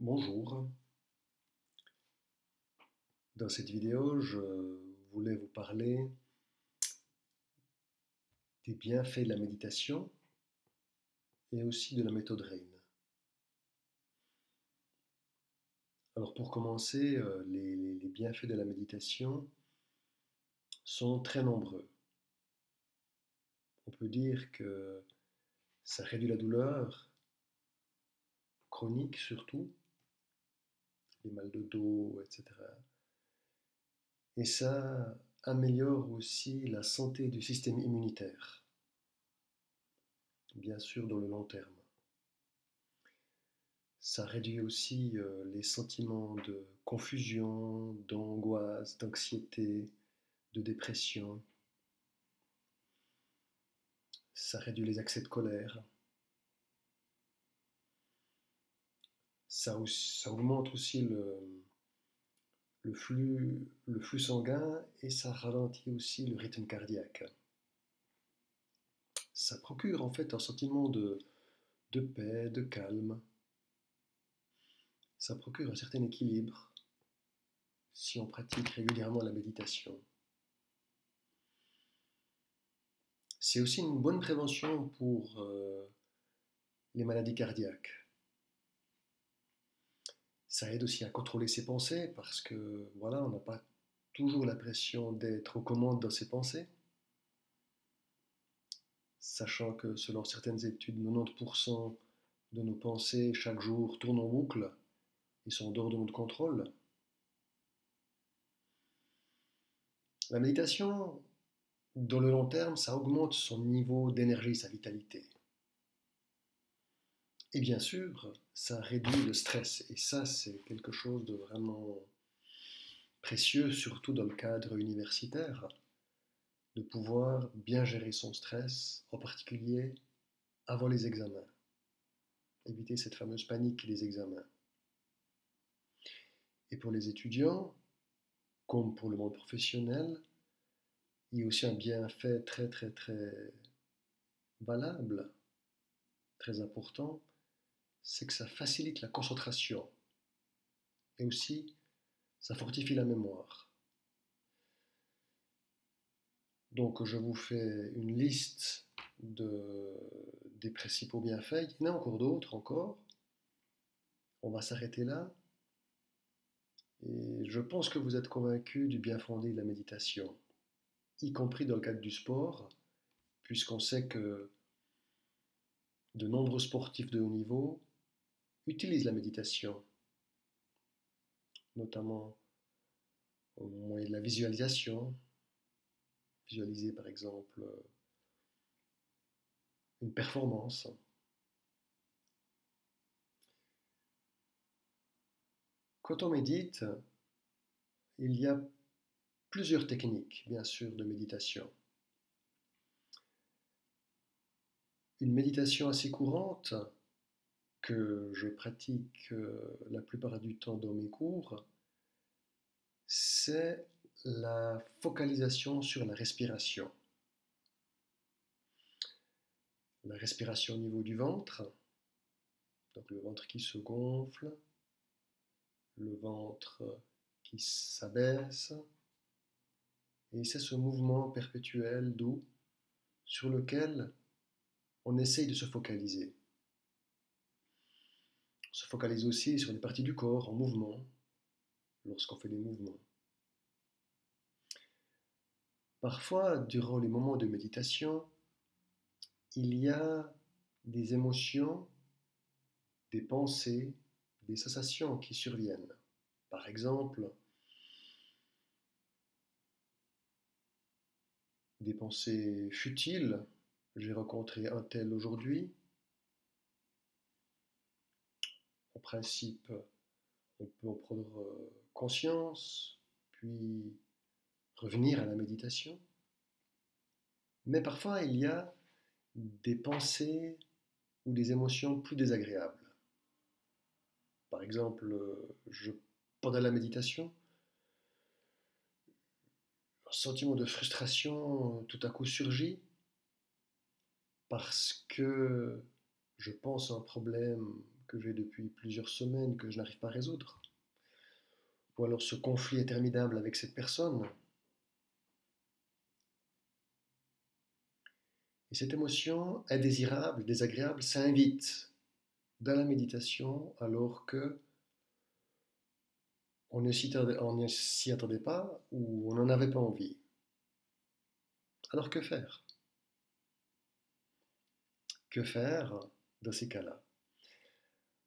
Bonjour, dans cette vidéo, je voulais vous parler des bienfaits de la méditation et aussi de la méthode RAIN. Alors pour commencer, les bienfaits de la méditation sont très nombreux. On peut dire que ça réduit la douleur chronique surtout, les mal de dos, etc. Et ça améliore aussi la santé du système immunitaire, bien sûr dans le long terme. Ça réduit aussi les sentiments de confusion, d'angoisse, d'anxiété, de dépression. Ça réduit les accès de colère. Ça augmente aussi le flux sanguin et ça ralentit aussi le rythme cardiaque. Ça procure en fait un sentiment de paix, de calme. Ça procure un certain équilibre si on pratique régulièrement la méditation. C'est aussi une bonne prévention pour les maladies cardiaques. Ça aide aussi à contrôler ses pensées parce que voilà, on n'a pas toujours l'impression d'être aux commandes dans ses pensées, sachant que selon certaines études, 90% de nos pensées chaque jour tournent en boucle et sont dehors de notre contrôle. La méditation, dans le long terme, ça augmente son niveau d'énergie, sa vitalité. Et bien sûr, ça réduit le stress. Et ça, c'est quelque chose de vraiment précieux, surtout dans le cadre universitaire, de pouvoir bien gérer son stress, en particulier avant les examens. Éviter cette fameuse panique des examens. Et pour les étudiants, comme pour le monde professionnel, il y a aussi un bienfait très très très valable, très important, c'est que ça facilite la concentration. Et aussi, ça fortifie la mémoire. Donc je vous fais une liste des principaux bienfaits. Il y en a encore d'autres encore. On va s'arrêter là. Et je pense que vous êtes convaincus du bien fondé de la méditation, y compris dans le cadre du sport, puisqu'on sait que de nombreux sportifs de haut niveau utilisent la méditation, notamment au moyen de la visualisation, visualiser par exemple une performance. Quand on médite, il y a plusieurs techniques, bien sûr, de méditation. Une méditation assez courante que je pratique la plupart du temps dans mes cours, c'est la focalisation sur la respiration. La respiration au niveau du ventre, donc le ventre qui se gonfle, le ventre qui s'abaisse, et c'est ce mouvement perpétuel, doux, sur lequel on essaye de se focaliser. On se focalise aussi sur les parties du corps en mouvement, lorsqu'on fait des mouvements. Parfois, durant les moments de méditation, il y a des émotions, des pensées, des sensations qui surviennent. Par exemple, des pensées futiles. J'ai rencontré un tel aujourd'hui. En principe, on peut en prendre conscience, puis revenir à la méditation. Mais parfois, il y a des pensées ou des émotions plus désagréables. Par exemple, pendant la méditation, un sentiment de frustration tout à coup surgit parce que je pense à un problème que j'ai depuis plusieurs semaines que je n'arrive pas à résoudre. Ou alors ce conflit interminable avec cette personne. Et cette émotion indésirable, désagréable, s'invite dans la méditation alors que on ne s'y attendait pas ou on n'en avait pas envie. Alors que faire? Que faire dans ces cas-là?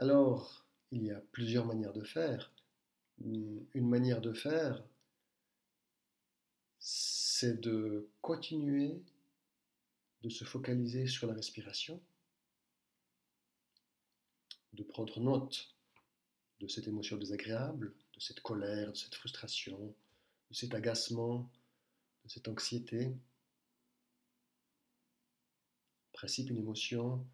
Alors, il y a plusieurs manières de faire. Une manière de faire, c'est de continuer de se focaliser sur la respiration, de prendre note de cette émotion désagréable, de cette colère, de cette frustration, de cet agacement, de cette anxiété. En principe, une émotion,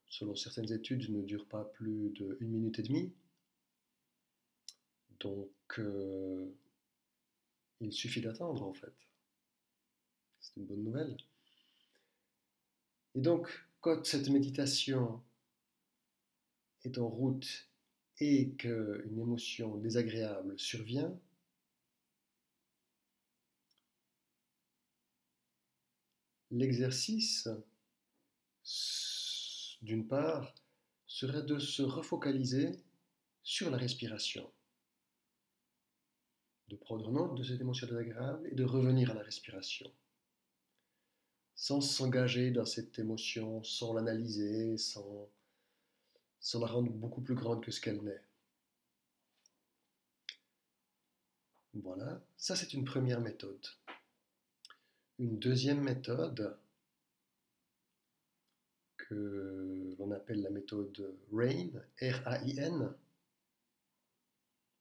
selon certaines études, ne dure pas plus d'1 minute et demie. Donc, il suffit d'attendre en fait. C'est une bonne nouvelle. Et donc, quand cette méditation est en route et qu'une émotion désagréable survient, l'exercice, d'une part, serait de se refocaliser sur la respiration, de prendre note de cette émotion désagréable et de revenir à la respiration, sans s'engager dans cette émotion, sans l'analyser, sans la rendre beaucoup plus grande que ce qu'elle n'est. Voilà, ça c'est une première méthode. Une deuxième méthode que l'on appelle la méthode RAIN, R-A-I-N,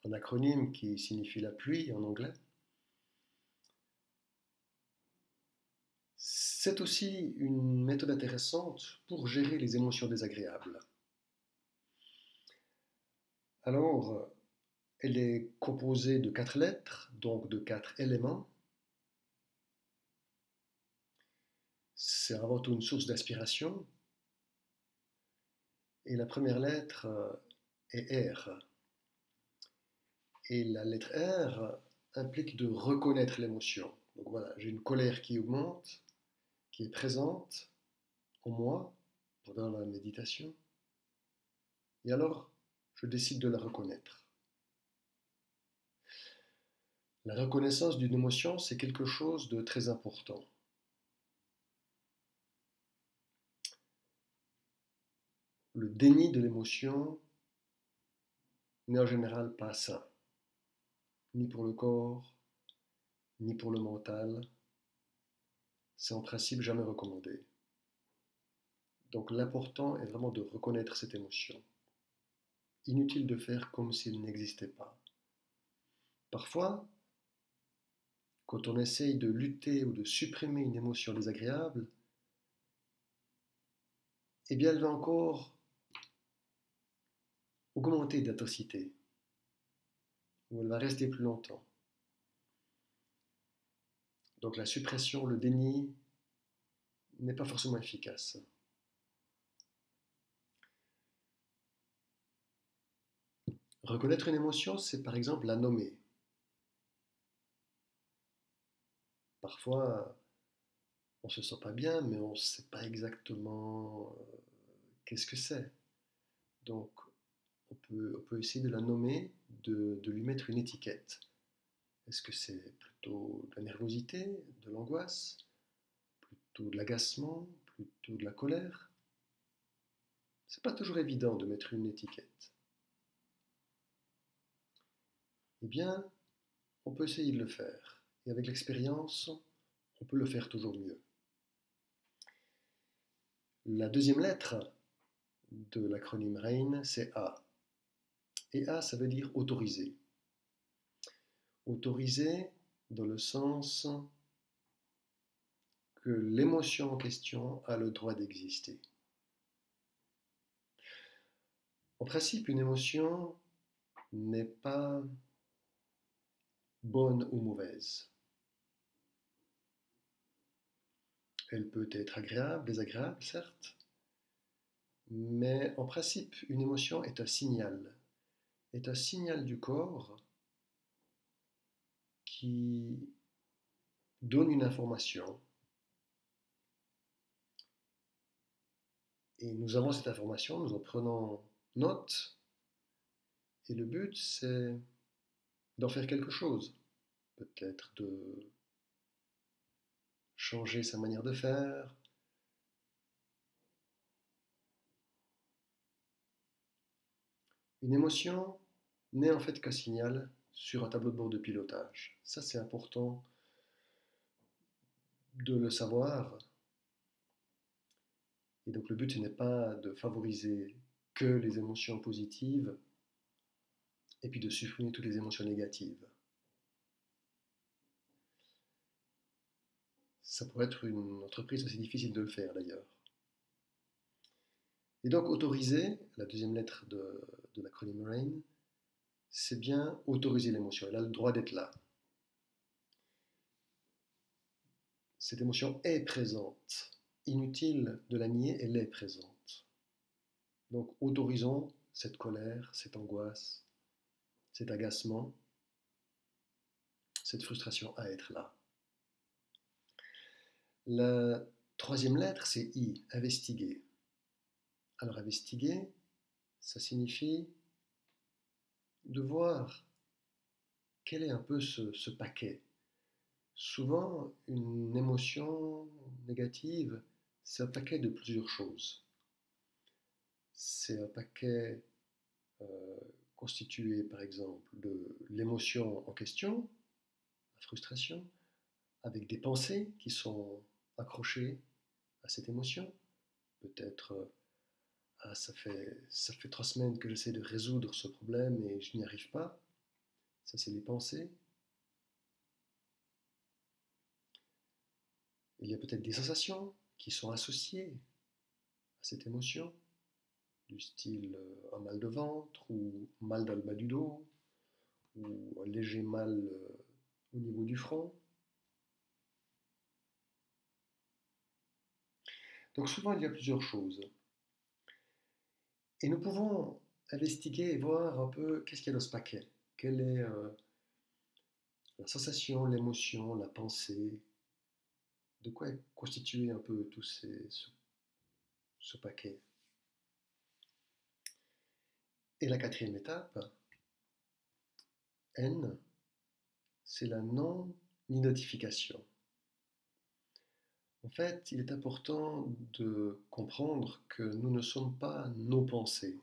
un acronyme qui signifie la pluie en anglais. C'est aussi une méthode intéressante pour gérer les émotions désagréables. Alors, elle est composée de 4 lettres, donc de 4 éléments. C'est avant tout une source d'inspiration. Et la première lettre est R. Et la lettre R implique de reconnaître l'émotion. Donc voilà, j'ai une colère qui augmente, qui est présente en moi pendant la méditation. Et alors, je décide de la reconnaître. La reconnaissance d'une émotion, c'est quelque chose de très important. Le déni de l'émotion n'est en général pas sain, ni pour le corps, ni pour le mental. C'est en principe jamais recommandé. Donc l'important est vraiment de reconnaître cette émotion. Inutile de faire comme s'il n'existait pas. Parfois, quand on essaye de lutter ou de supprimer une émotion désagréable, eh bien elle va encore augmenter d'intensité, ou elle va rester plus longtemps. Donc la suppression, le déni n'est pas forcément efficace. Reconnaître une émotion, c'est par exemple la nommer. Parfois, on ne se sent pas bien, mais on ne sait pas exactement qu'est-ce que c'est. Donc, on peut essayer de la nommer, de lui mettre une étiquette. Est-ce que c'est plutôt de la nervosité, de l'angoisse, plutôt de l'agacement, plutôt de la colère? C'est pas toujours évident de mettre une étiquette. Eh bien, on peut essayer de le faire. Et avec l'expérience, on peut le faire toujours mieux. La deuxième lettre de l'acronyme RAIN, c'est A. Et A, ça veut dire autoriser. Autoriser dans le sens que l'émotion en question a le droit d'exister. En principe, une émotion n'est pas bonne ou mauvaise. Elle peut être agréable, désagréable, certes, Mais en principe, une émotion est un signal du corps qui donne une information et nous avons cette information, nous en prenons note et le but c'est d'en faire quelque chose, peut-être de changer sa manière de faire. Une émotion n'est en fait qu'un signal sur un tableau de bord de pilotage. Ça c'est important de le savoir. Et donc le but ce n'est pas de favoriser que les émotions positives et puis de supprimer toutes les émotions négatives. Ça pourrait être une entreprise assez difficile de le faire d'ailleurs. Et donc autoriser, la deuxième lettre de l'acronyme RAIN, c'est bien autoriser l'émotion. Elle a le droit d'être là. Cette émotion est présente. Inutile de la nier, elle est présente. Donc autorisons cette colère, cette angoisse, cet agacement, cette frustration à être là. La troisième lettre, c'est I, investiguer. Alors investiguer, ça signifie de voir quel est un peu ce paquet. Souvent, une émotion négative, c'est un paquet de plusieurs choses. C'est un paquet euh, constitué, par exemple, de l'émotion en question, la frustration, avec des pensées qui sont accrochées à cette émotion. Peut-être, ah, ça fait 3 semaines que j'essaie de résoudre ce problème et je n'y arrive pas. Ça, c'est les pensées. Il y a peut-être des sensations qui sont associées à cette émotion, du style un mal de ventre ou mal dans le bas du dos ou un léger mal au niveau du front. Donc souvent il y a plusieurs choses. Et nous pouvons investiguer et voir un peu qu'est-ce qu'il y a dans ce paquet. Quelle est la sensation, l'émotion, la pensée, de quoi est constitué un peu tout ce paquet. Et la quatrième étape, N, c'est la non-identification. En fait, il est important de comprendre que nous ne sommes pas nos pensées.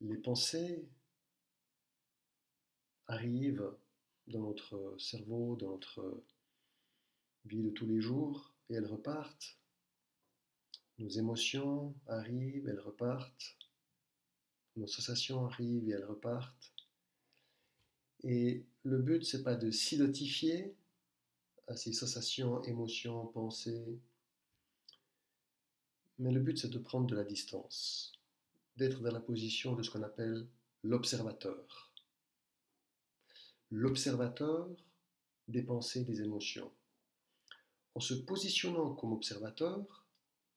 Les pensées arrivent dans notre cerveau, dans notre vie de tous les jours, et elles repartent. Nos émotions arrivent, elles repartent. Nos sensations arrivent et elles repartent. Et le but, c'est pas de s'identifier à ces sensations, émotions, pensées, mais le but, c'est de prendre de la distance, d'être dans la position de ce qu'on appelle l'observateur. L'observateur des pensées, des émotions. En se positionnant comme observateur,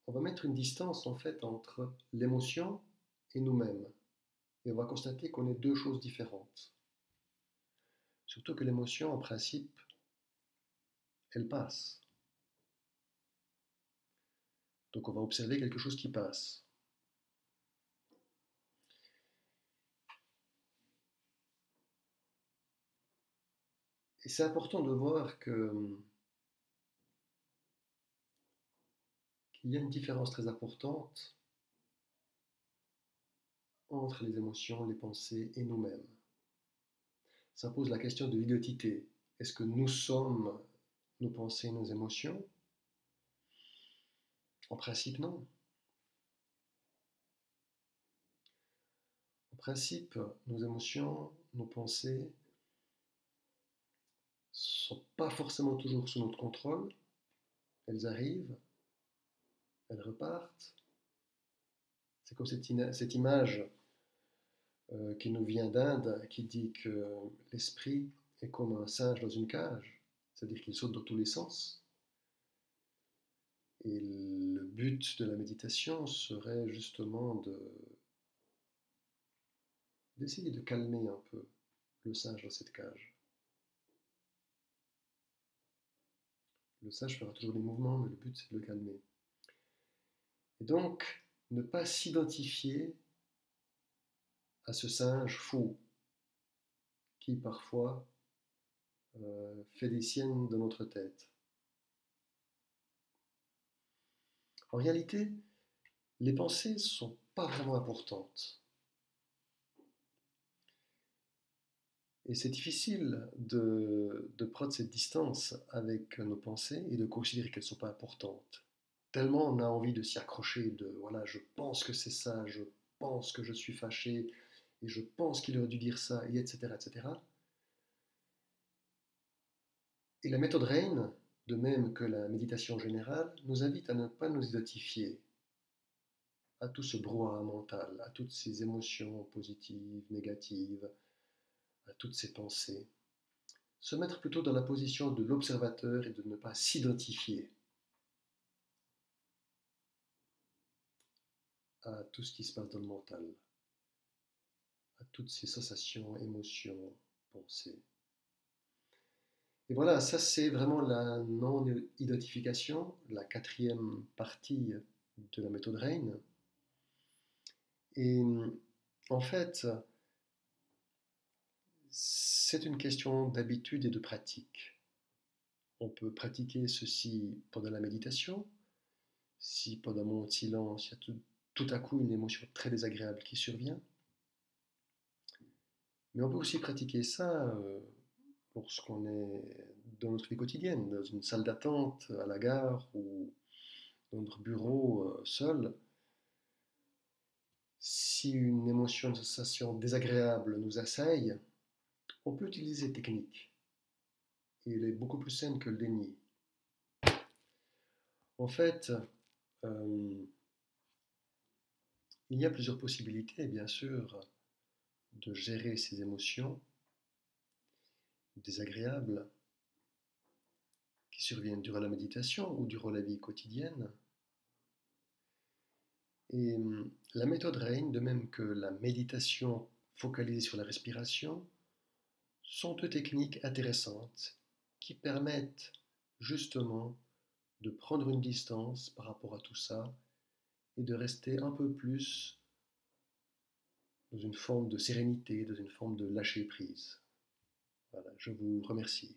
on va mettre une distance en fait entre l'émotion et nous-mêmes. Et on va constater qu'on est deux choses différentes. Surtout que l'émotion, en principe, elle passe. Donc on va observer quelque chose qui passe. Et c'est important de voir qu'il y a une différence très importante entre les émotions, les pensées et nous-mêmes. Ça pose la question de l'identité. Est-ce que nous sommes nos pensées, nos émotions? En principe, non. En principe, nos émotions, nos pensées ne sont pas forcément toujours sous notre contrôle. Elles arrivent, elles repartent. C'est comme cette image qui nous vient d'Inde, qui dit que l'esprit est comme un singe dans une cage, c'est-à-dire qu'il saute dans tous les sens. Et le but de la méditation serait justement d'essayer de calmer un peu le singe dans cette cage. Le singe fera toujours des mouvements, mais le but c'est de le calmer. Et donc, ne pas s'identifier à ce singe fou qui parfois fait des siennes dans notre tête. En réalité, les pensées ne sont pas vraiment importantes. Et c'est difficile de prendre cette distance avec nos pensées et de considérer qu'elles ne sont pas importantes. Tellement on a envie de s'y accrocher, de voilà, je pense que c'est ça, je pense que je suis fâché, et je pense qu'il aurait dû dire ça, et etc., etc. Et la méthode Rain, de même que la méditation générale, nous invite à ne pas nous identifier à tout ce brouhaha mental, à toutes ces émotions positives, négatives, à toutes ces pensées. Se mettre plutôt dans la position de l'observateur et de ne pas s'identifier à tout ce qui se passe dans le mental, à toutes ces sensations, émotions, pensées. Et voilà, ça c'est vraiment la non-identification, la quatrième partie de la méthode Rain. Et en fait, c'est une question d'habitude et de pratique. On peut pratiquer ceci pendant la méditation, si pendant un moment de silence, il y a tout à coup une émotion très désagréable qui survient. Mais on peut aussi pratiquer ça lorsqu'on est dans notre vie quotidienne, dans une salle d'attente à la gare ou dans notre bureau seul. Si une émotion, une sensation désagréable nous assaille, on peut utiliser cette technique. Et elle est beaucoup plus saine que le déni. En fait, euh, il y a plusieurs possibilités, bien sûr, de gérer ces émotions désagréables qui surviennent durant la méditation ou durant la vie quotidienne. Et la méthode Rain, de même que la méditation focalisée sur la respiration, sont deux techniques intéressantes qui permettent justement de prendre une distance par rapport à tout ça et de rester un peu plus dans une forme de sérénité, dans une forme de lâcher prise. Voilà, je vous remercie.